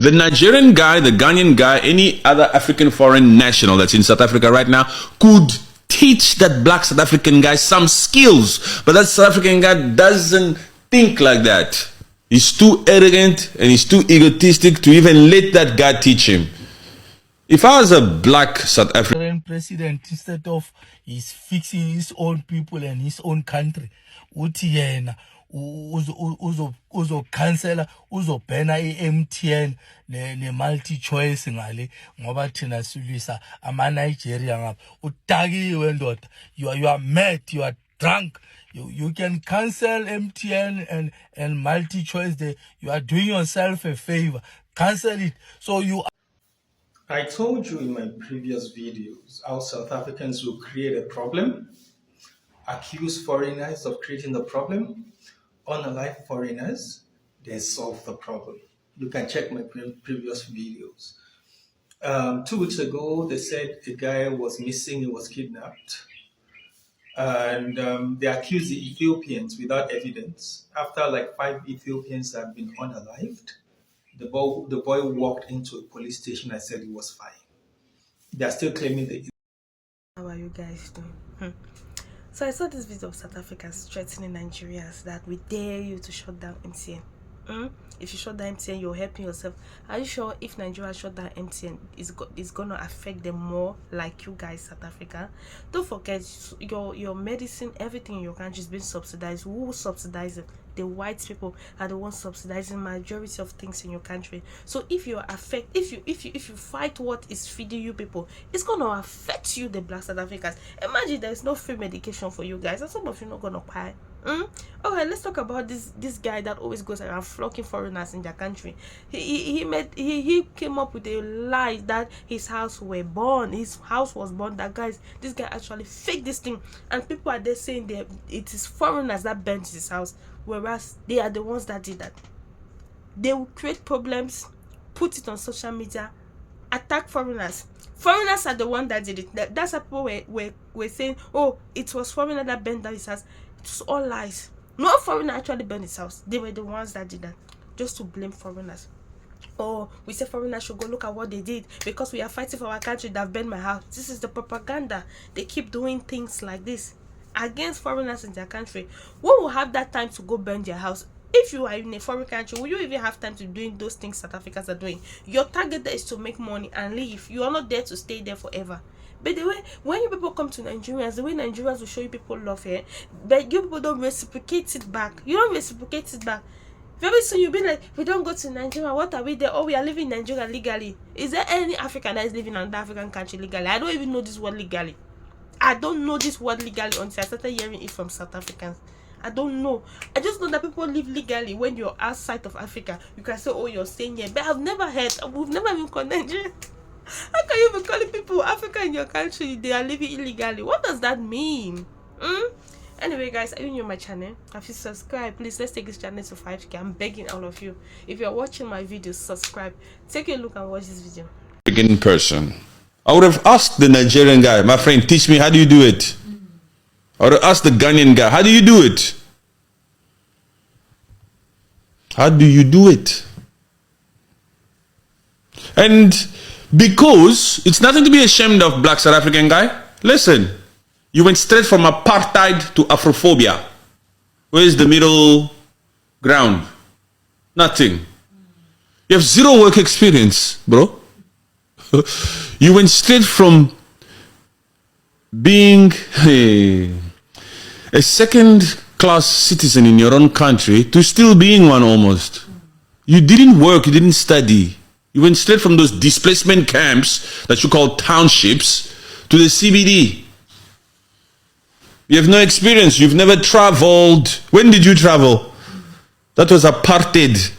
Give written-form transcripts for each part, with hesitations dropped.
The Nigerian guy, the Ghanaian guy, any other African foreign national that's in South Africa right now could teach that black South African guy some skills. But that South African guy doesn't think like that. He's too arrogant and he's too egotistic to even let that guy teach him. If I was a black South African president, instead of he's fixing his own people and his own country, uthi yena uzocancela uzobhena i-MTN ne-multi-choice ngale ngoba thina silwisa ama-Nigeria ngapha. Utakiwe ndoda, you are mad, you are drunk. You can cancel MTN and multi-choice there. You are doing yourself a favor. Cancel it. So I told you in my previous videos how South Africans will create a problem, accuse foreigners of creating the problem, unalive foreigners, then solve the problem. You can check my previous videos. 2 weeks ago, they said a guy was missing, he was kidnapped. And they accused the Ethiopians without evidence. After like 5 Ethiopians had been unalived, the boy walked into a police station and said he was fine. They are still claiming the. How are you guys doing? So I saw this video of South Africans threatening Nigerians that we dare you to shut down MTN. If you shut down MTN, you're helping yourself. Are you sure if Nigeria shut down MTN, it's gonna affect them more like you guys, South Africa? Don't forget, your medicine, everything in your country is being subsidized. Who subsidizes it? The white people are the ones subsidizing majority of things in your country. So if you fight what is feeding you people, it's gonna affect you, the black South Africans. Imagine there's no free medication for you guys, and some of you not gonna pay. Okay, let's talk about this guy that always goes around flocking foreigners in their country. He came up with a lie that his house was burned. That this guy actually faked this thing, and people are there saying that it is foreigners that burnt his house, whereas they are the ones that did that. They will create problems, put it on social media, attack foreigners. Foreigners are the one that did it. That's how people were saying, oh, it was foreigner that burned down his house. It's all lies. No foreigner actually burned his house. They were the ones that did that, just to blame foreigners. Or we say foreigners should go look at what they did because we are fighting for our country that burned my house. This is the propaganda. They keep doing things like this against foreigners in their country. Who will have that time to go burn their house? If you are in a foreign country, will you even have time to doing those things South Africans are doing? Your target there is to make money and leave. You are not there to stay there forever. But the way when you people come to Nigerians, the way Nigerians will show you people love here, but you people don't reciprocate it back. You don't reciprocate it back. Very soon you'll be like, we don't go to Nigeria. What are we there? Oh, we are living in Nigeria legally. Is there any African that is living in another African country legally? I don't even know this word legally. I don't know this word legally until I started hearing it from South Africans. I don't know. I just know that people live legally when you're outside of Africa. You can say, oh, you're staying here. But I've never heard, we've never even called Nigeria. How can you be calling people Africa in your country? They are living illegally. What does that mean? Anyway, guys, are you new on my channel? If you subscribe, please, let's take this channel to 5K. I'm begging all of you. If you're watching my videos, subscribe. Take a look and watch this video. In person, I would have asked the Nigerian guy, my friend, teach me, how do you do it? I would have asked the Ghanaian guy, how do you do it? How do you do it? And because it's nothing to be ashamed of, black South African guy. Listen, you went straight from apartheid to Afrophobia. Where's the middle ground? Nothing. You have zero work experience, bro. You went straight from being a second-class citizen in your own country to still being one almost. You didn't work, you didn't study. You went straight from those displacement camps that you call townships to the CBD. You have no experience. You've never traveled. When did you travel? That was apartheid.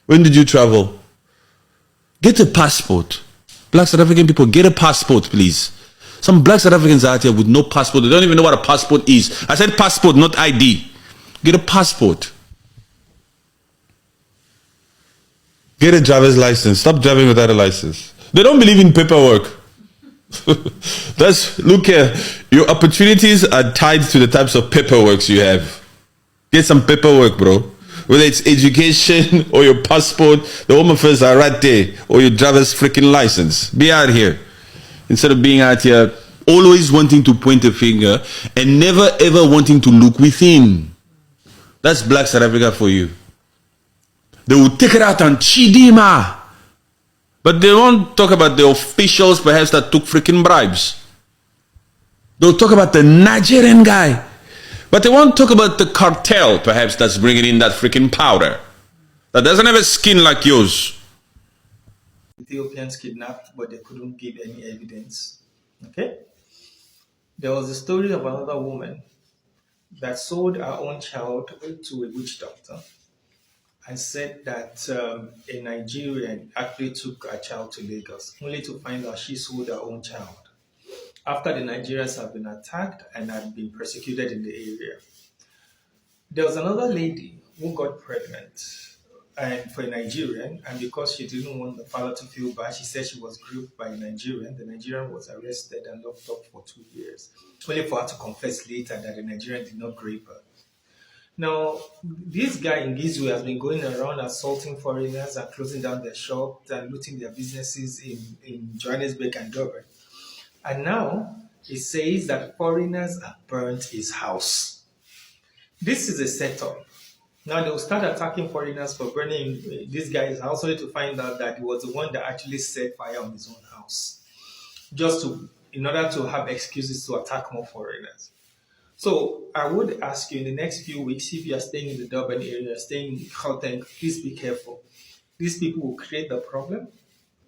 When did you travel? Get a passport. Black South African people, get a passport, please. Some black South Africans out here with no passport. They don't even know what a passport is. I said passport, not ID. Get a passport. Get a driver's license. Stop driving without a license. They don't believe in paperwork. Look here. Your opportunities are tied to the types of paperwork you have. Get some paperwork, bro. Whether it's education or your passport, the home affairs are right there, or your driver's freaking license. Be out here. Instead of being out here always wanting to point a finger and never ever wanting to look within. That's black South Africa for you. They will take it out on Chidima. But they won't talk about the officials perhaps that took freaking bribes. They'll talk about the Nigerian guy. But they won't talk about the cartel perhaps that's bringing in that freaking powder. That doesn't have a skin like yours. Ethiopians kidnapped, but they couldn't give any evidence. Okay? There was a story of another woman that sold her own child to a witch doctor and said that a Nigerian actually took her child to Lagos, only to find out she sold her own child after the Nigerians have been attacked and had been persecuted in the area. There was another lady who got pregnant and for a Nigerian, and because she didn't want the father to feel bad, she said she was raped by a Nigerian. The Nigerian was arrested and locked up for 2 years, only for her to confess later that the Nigerian did not rape her. Now, this guy in Gizwe has been going around assaulting foreigners and closing down their shops and looting their businesses in Johannesburg and Durban. And now he says that foreigners have burnt his house. This is a setup. Now they will start attacking foreigners for burning this guy's house, only to find out that he was the one that actually set fire on his own house, just in order to have excuses to attack more foreigners. So I would ask you in the next few weeks, if you are staying in the Durban area, staying in Gauteng, please be careful. These people will create the problem,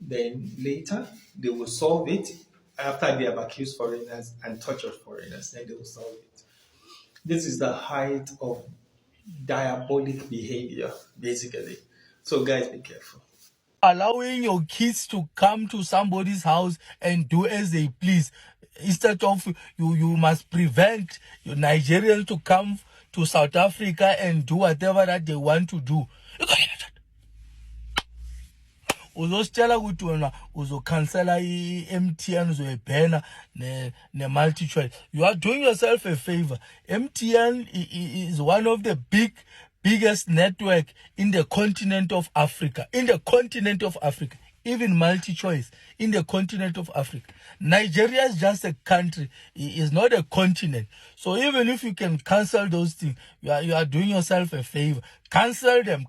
then later they will solve it after they have accused foreigners and tortured foreigners, then they will solve it. This is the height of diabolic behavior, basically. So guys, be careful. Allowing your kids to come to somebody's house and do as they please, instead of you must prevent your Nigerians to come to South Africa and do whatever that they want to do. Uzositshela ukuthi wena uzokhansela i-MTN uzoyibhena ne-multi-choice. You are doing yourself a favor. MTN is one of the biggest network in the continent of Africa. Even multi-choice in the continent of Africa. Nigeria is just a country. It is not a continent. So even if you can cancel those things, you are doing yourself a favor. Cancel them.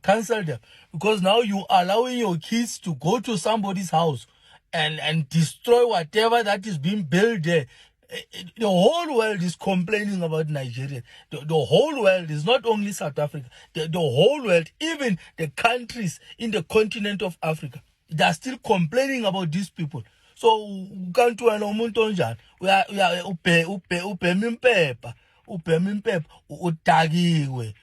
Because now you are allowing your kids to go to somebody's house and destroy whatever that is being built there. The whole world is complaining about Nigeria. The whole world is not only South Africa. The whole world, even the countries in the continent of Africa, they are still complaining about these people. So can't do no umuntu onjani. We are ubhema impepha utakiwe.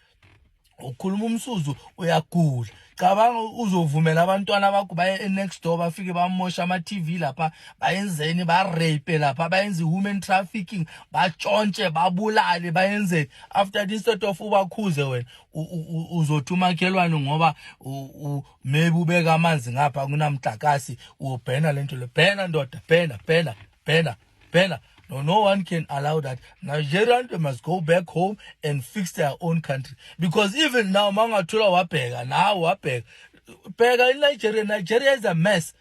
Ukhuluma umsuzu uyagula. Cabanga uzovumela abantwana bakho baye next door bafike bamosha ama TV lapha bayenzeni ba rape lapha bayenza human trafficking batshontshe babulale bayenze after this sort of ubakhuze wena uzothi umakhelwane ngoba maybe ubeka amanzi ngapha kunamhlakasi ubhena lento le bhena ndoda bhena. No one can allow that. Nigerians, they must go back home and fix their own country. Because even now, Mangatula Wapega in Nigeria is a mess.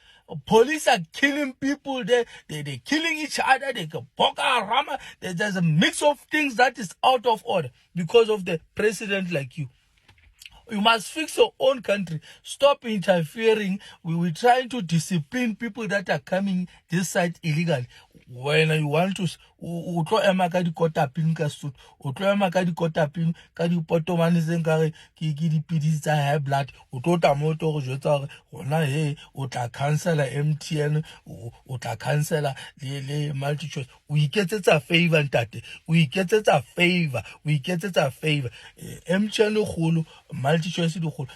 Police are killing people there. They're killing each other. They go Boko Haram. There's a mix of things that is out of order because of the president like you. You must fix your own country. Stop interfering. We're trying to discipline people that are coming this side illegally. When you want to utlo ema ka di kotapin ka suit utlo ema ka di kotapin ka di potomane senkare ki di pidisi tsa high blood utlo ta moto go jwetsa gona he o tla cancela MTN o tla cancela le multi choice o iketsetsa favor ntate o iketsetsa favor MTN golo multi choice di golo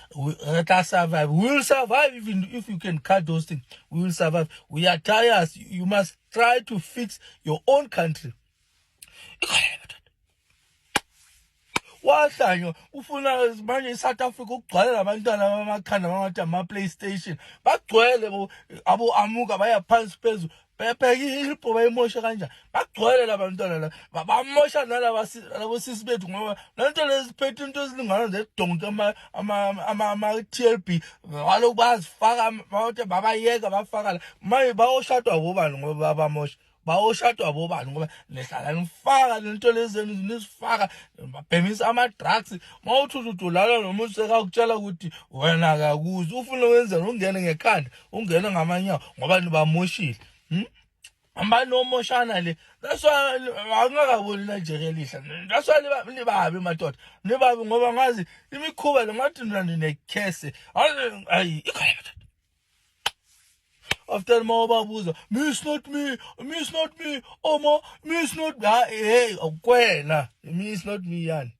re tla survive. We will survive even if you can cut those things. We will survive. We are tired. You must try to fix your own country. Wahlanya ufuna manje South Africa ukugcwala labantwana bamakhanda bangathi ama PlayStation bagcwele abo amuka baya phansi phezulu ilipho bayimosha kanjani bagcwele labantwana la bamosha nalabo sisi bethu ngoba lento leziphethe into ezilingana zedonke ama-TLB kaloku bazifaka bathi babayeka bafaka la manje bayoshadwa bobani ngoba babamosha bayoshadwa bobani ngoba nehlala nifaka lento lezenu nisifaka babhemisa ama-drugs mawuthi udlala nomuntu sekakutshela ukuthi wena akakuzi ufuna wenzeni ungene ngekhanda ungene ngamanyawo ngoba nibamoshile ambani omoshana le that's why angakaboni Nigeria lihla that's why libabi madoda nibabi ngoba ngazi imikhuba lengathi nina ninekhese ayi ikhaya madoda after mababuza me is not me oh ma me is not me hey kwena me is not me yani